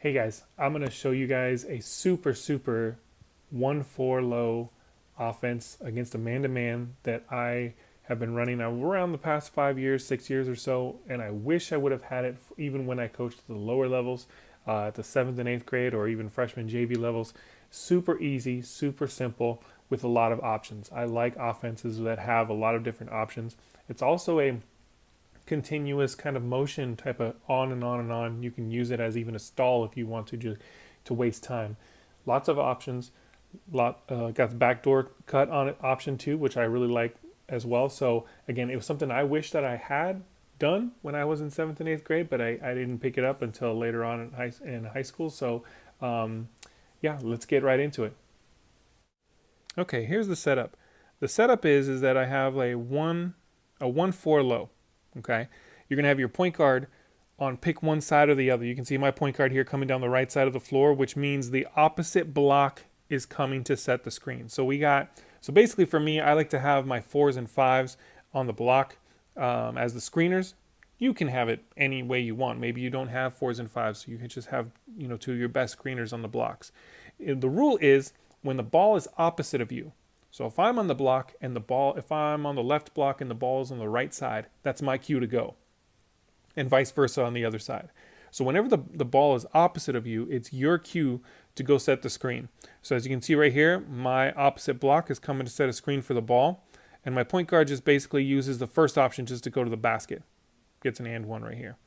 Hey guys, I'm going to show you guys a super 1-4 low offense against a man-to-man that I have been running around the past 5 years, 6 years or so, and I wish I would have had it even when I coached at the lower levels, at the 7th and 8th grade or even freshman JV levels. Super easy, super simple with a lot of options. I like offenses that have a lot of different options. It's also a continuous kind of motion type of on and on and on. You can use it as even a stall if you want to, just to waste time. Lots of options. Got the backdoor cut on it option too, which I really like as well. So again, it was something I wish that I had done when I was in 7th and 8th grade, but I didn't pick it up until later on in high school. So yeah, let's get right into it. Okay, here's the setup. The setup is that I have a 1-4 low. Okay, you're gonna have your point guard on pick one side or the other. You can see my point guard here coming down the right side of the floor, which means the opposite block is coming to set the screen. So basically for me, I like to have my 4s and 5s on the block as the screeners. You can have it any way you want. Maybe you don't have 4s and 5s, so you can just have, two of your best screeners on the blocks. The rule is when the ball is opposite of you. So if I'm on the block and if I'm on the left block and the ball is on the right side, that's my cue to go. And vice versa on the other side. So whenever the ball is opposite of you, it's your cue to go set the screen. So as you can see right here, my opposite block is coming to set a screen for the ball. And my point guard just basically uses the first option just to go to the basket. Gets an and one right here.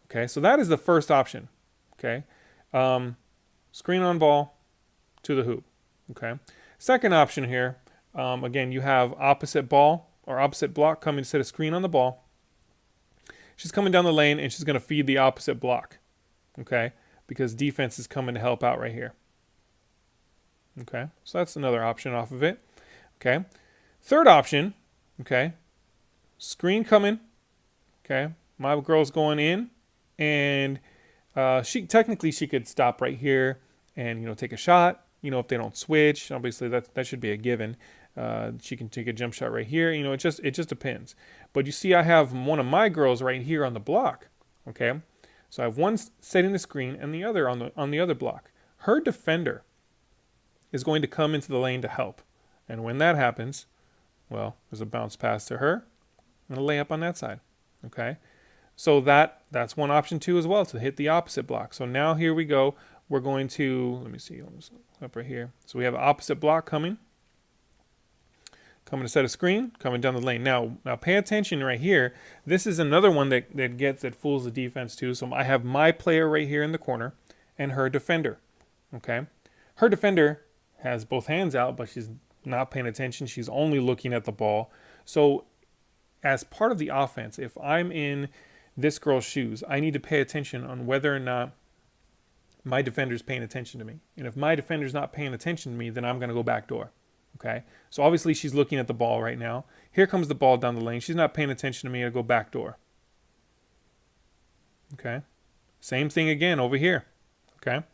Okay, so that is the first option. Okay, screen on ball to the hoop. Okay, second option here. Again, you have opposite ball or opposite block coming to set a screen on the ball. She's coming down the lane and she's going to feed the opposite block. Okay, because defense is coming to help out right here. Okay, so that's another option off of it. Okay, third option. Okay, screen coming. Okay, my girl's going in, and she could stop right here and take a shot. If they don't switch, obviously that should be a given. She can take a jump shot right here. It just depends. But you see, I have one of my girls right here on the block. Okay, so I have one setting the screen and the other on the other block. Her defender is going to come into the lane to help, and when that happens, well, there's a bounce pass to her and a layup on that side. Okay, so that's one option too as well, to hit the opposite block. So now here we go. We're going to, let me see, up right here. So we have an opposite block coming to set a screen, coming down the lane. Now pay attention right here. This is another one that fools the defense too. So I have my player right here in the corner and her defender. Okay, her defender has both hands out, but she's not paying attention. She's only looking at the ball. So as part of the offense, if I'm in this girl's shoes, I need to pay attention on whether or not my defender's paying attention to me. And if my defender's not paying attention to me, then I'm going to go backdoor. Okay, so obviously she's looking at the ball right now. Here comes the ball down the lane. She's not paying attention to me. I go backdoor. Okay, same thing again over here. Okay,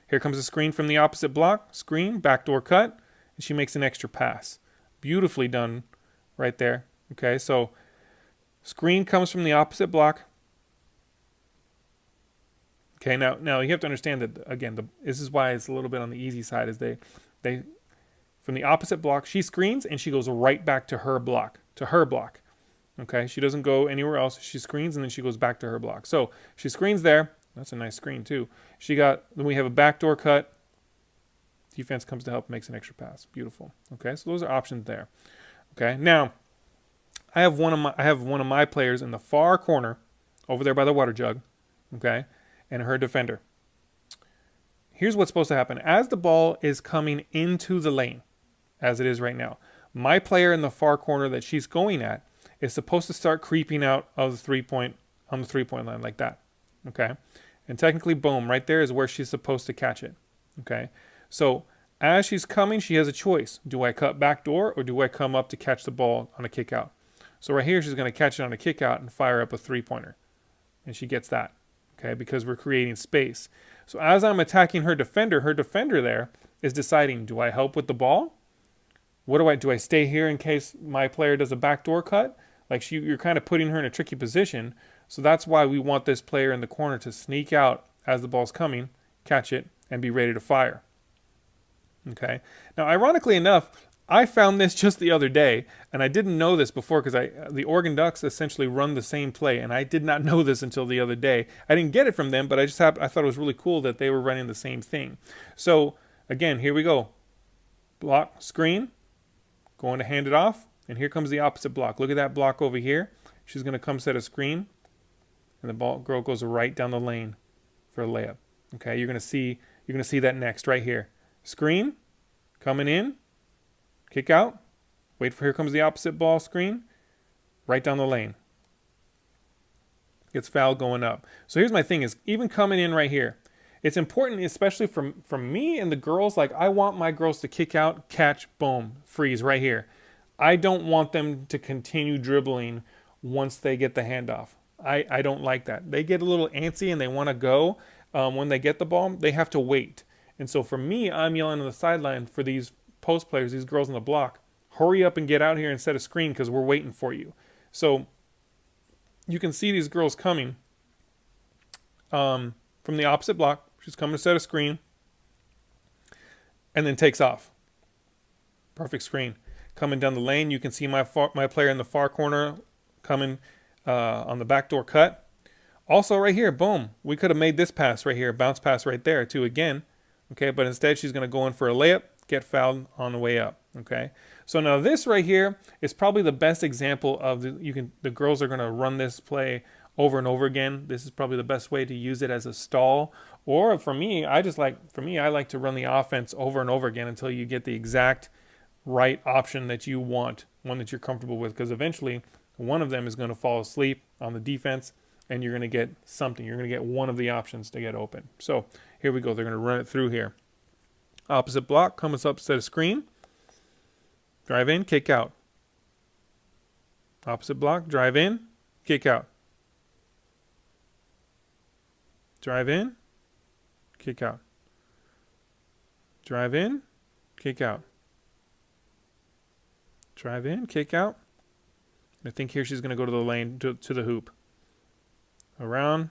here comes the screen from the opposite block. Screen, backdoor cut, and she makes an extra pass. Beautifully done right there. Okay, so screen comes from the opposite block. Okay, now you have to understand that, again, this is why it's a little bit on the easy side, is they from the opposite block, she screens and she goes right back to her block. Okay, she doesn't go anywhere else. She screens and then she goes back to her block. So she screens there. That's a nice screen too. Then we have a backdoor cut. Defense comes to help, makes an extra pass. Beautiful. Okay, so those are options there. Okay, now I have one of my players in the far corner over there by the water jug. Okay, and her defender. Here's what's supposed to happen. As the ball is coming into the lane, as it is right now, my player in the far corner that she's going at is supposed to start creeping out of the three-point line like that. Okay, and technically, boom, right there is where she's supposed to catch it. Okay, so as she's coming, she has a choice. Do I cut backdoor or do I come up to catch the ball on a kick out? So right here, she's going to catch it on a kick out and fire up a three-pointer, and she gets that. Okay, because we're creating space. So as I'm attacking her defender there is deciding, do I help with the ball? Do I stay here in case my player does a backdoor cut? Like you're kind of putting her in a tricky position. So that's why we want this player in the corner to sneak out as the ball's coming, catch it, and be ready to fire. Okay. Now, ironically enough, I found this just the other day, and I didn't know this before because the Oregon Ducks essentially run the same play, and I did not know this until the other day. I didn't get it from them, but I thought it was really cool that they were running the same thing. So again, here we go. Block, screen, going to hand it off, and here comes the opposite block. Look at that block over here. She's going to come set a screen, and the girl goes right down the lane for a layup. Okay, you're going to see that next right here. Screen, coming in, kick out, wait for, here comes the opposite ball screen, right down the lane. Gets fouled going up. So here's my thing is, even coming in right here, it's important, especially from me and the girls, like I want my girls to kick out, catch, boom, freeze right here. I don't want them to continue dribbling once they get the handoff. I don't like that. They get a little antsy and they want to go. When they get the ball, they have to wait. And so for me, I'm yelling on the sideline for these post players, these girls on the block, hurry up and get out here and set a screen because we're waiting for you. So you can see these girls coming from the opposite block. She's coming to set a screen and then takes off. Perfect screen. Coming down the lane, you can see my player in the far corner coming on the backdoor cut. Also right here, boom, we could have made this pass right here, bounce pass right there too again. Okay, but instead she's going to go in for a layup, get fouled on the way up. Okay, so now this right here is probably the best example of the girls are going to run this play over and over again. This is probably the best way to use it as a stall. Or for me, I like to run the offense over and over again until you get the exact right option that you want, one that you're comfortable with, because eventually one of them is going to fall asleep on the defense and you're going to get something. You're going to get one of the options to get open. So here we go. They're going to run it through here. Opposite block, comes up, set a screen. Drive in, kick out. Opposite block, drive in, kick out. Drive in, kick out. Drive in, kick out. Drive in, kick out. I think here she's going to go to the lane, to the hoop. Around,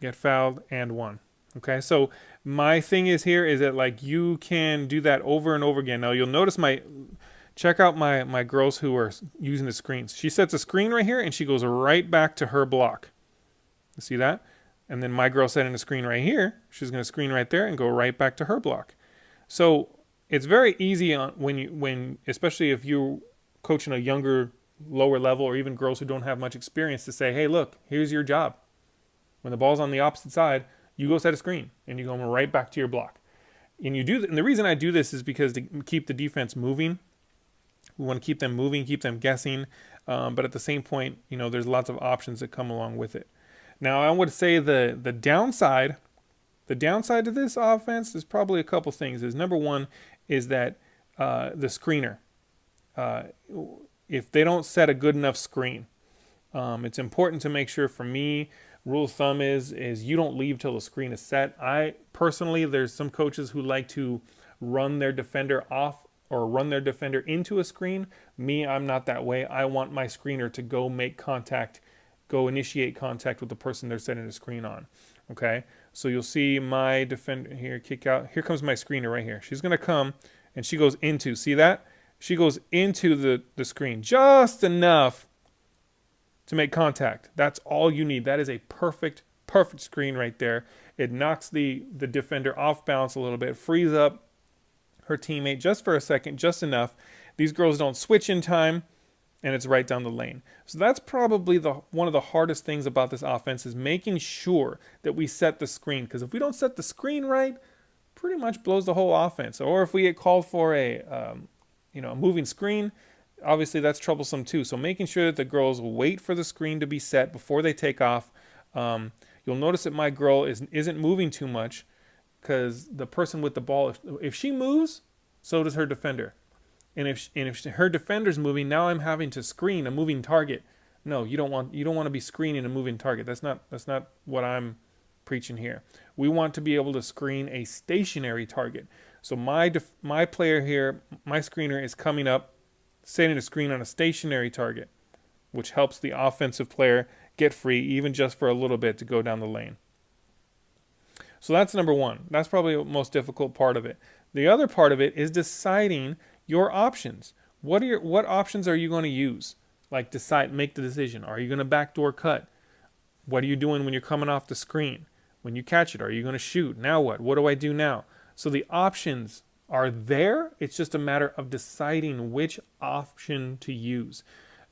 get fouled, and one. Okay, so my thing is here is that like you can do that over and over again. Now you'll notice check out my girls who are using the screens. She sets a screen right here and she goes right back to her block. You see that? And then my girl setting a screen right here. She's going to screen right there and go right back to her block. So it's very easy when especially if you're coaching a younger, lower level, or even girls who don't have much experience, to say, hey, look, here's your job. When the ball's on the opposite side, you go set a screen and you go right back to your block. And and the reason I do this is because to keep the defense moving. We want to keep them moving, keep them guessing. But at the same point, there's lots of options that come along with it. Now, I would say the downside to this offense is probably a couple things. Number one is that the screener. If they don't set a good enough screen, it's important to make sure, for me, rule of thumb is you don't leave till the screen is set. I personally, there's some coaches who like to run their defender off or run their defender into a screen. Me, I'm not that way. I want my screener to go make contact, go initiate contact with the person they're setting the screen on. Okay, so you'll see my defender here, kick out. Here comes my screener right here. She's going to come and she goes into, see that? She goes into the screen just enough to make contact. That's all you need. That is a perfect screen right there. It knocks the defender off balance a little bit, frees up her teammate just for a second, just enough. These girls don't switch in time, and it's right down the lane. So that's probably one of the hardest things about this offense, is making sure that we set the screen. Because if we don't set the screen right, pretty much blows the whole offense. Or if we get called for a moving screen, obviously that's troublesome too. So making sure that the girls wait for the screen to be set before they take off. You'll notice that my girl isn't moving too much, because the person with the ball, if she moves, so does her defender. And if her defender's moving, now I'm having to screen a moving target. No, you don't want to be screening a moving target. That's not what I'm preaching here. We want to be able to screen a stationary target. So my player here, my screener, is coming up, setting a screen on a stationary target, which helps the offensive player get free, even just for a little bit, to go down the lane. So that's number one. That's probably the most difficult part of it. The other part of it is deciding your options. What options are you going to use? Like make the decision. Are you going to backdoor cut? What are you doing when you're coming off the screen? When you catch it, are you going to shoot? Now what? What do I do now? So the options are there. It's just a matter of deciding which option to use.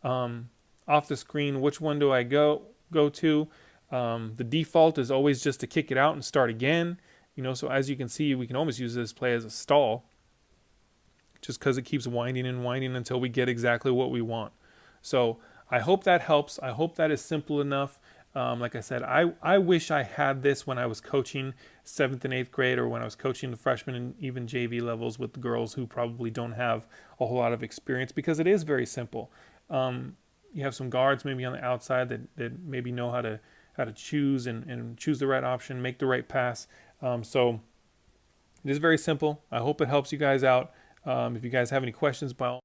Off the screen, which one do I go to? The default is always just to kick it out and start again. So as you can see, we can almost use this play as a stall, just because it keeps winding and winding until we get exactly what we want. So I hope that helps. I hope that is simple enough. Like I said, I wish I had this when I was coaching 7th and 8th grade, or when I was coaching the freshman and even JV levels with the girls who probably don't have a whole lot of experience, because it is very simple. You have some guards maybe on the outside that maybe know how to choose and choose the right option, make the right pass. So it is very simple. I hope it helps you guys out. If you guys have any questions, by all